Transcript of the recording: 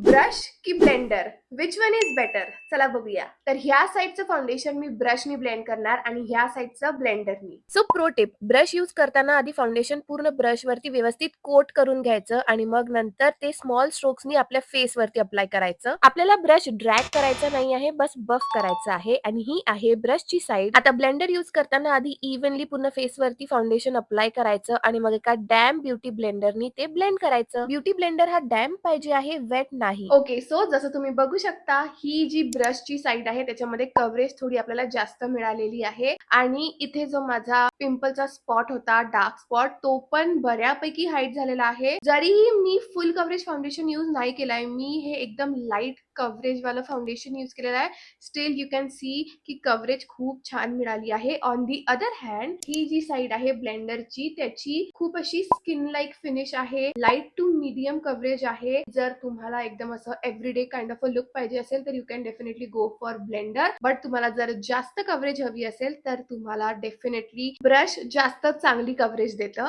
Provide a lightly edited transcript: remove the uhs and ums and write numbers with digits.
Brush की blender, which one is better? चला बघूया. तर ह्या साईडचं फाउंडेशन मी ब्रशनी ब्लेंड करणार आणि ह्या साईडचं ब्लेंडरनी. So pro tip, brush use करताना आधी फाउंडेशन पूर्ण ब्रश वरती व्यवस्थित कोट करून घ्यायचं आणि मग नंतर ते स्मॉल स्ट्रोक्सनी आपल्या फेस वरती अप्लाय करायचं. आपल्याला ब्रश ड्रॅग करायचा नाही आहे, बस बफ करायचं आहे आणि ही आहे ब्रशची साईड. आता ब्लेंडर यूज करताना आधी इव्हनली पूर्ण फेस वरती फाउंडेशन अप्लाय करायचं आणि मग एका डॅम ब्युटी ब्लेंडरनी ते ब्लेंड करायचं. ब्युटी ब्लेंडर हा डॅम पाहिजे आहे, वेट नाही. ओके, सो जसं तुम्ही बघू शकता, ही जी ब्रशची साईड आहे त्याच्यामध्ये कव्हरेज थोडी आपल्याला जास्त मिळालेली आहे आणि इथे जो माझा पिंपलचा स्पॉट होता, डार्क स्पॉट, तो पण बऱ्यापैकी हाईड झालेला आहे. जरीही मी फुल कव्हरेज फाउंडेशन यूज नाही केलाय, मी हे एकदम लाईट कव्हरेज वाला फाउंडेशन यूज केलेलं आहे. स्टिल यू कॅन सी की कव्हरेज खूप छान मिळाली आहे. ऑन दी अदर हँड, ही जी साईड आहे ब्लेंडरची त्याची खूप अशी स्किन लाईक फिनिश आहे, लाईट टू मीडियम कव्हरेज आहे. जर तुम्हाला एकदम असं everyday kind of a look पाहिजे असेल तर you can definitely go for blender. But तुम्हाला जर जास्त कव्हरेज हवी असेल तर तुम्हाला डेफिनेटली ब्रश जास्त चांगली कव्हरेज देतं.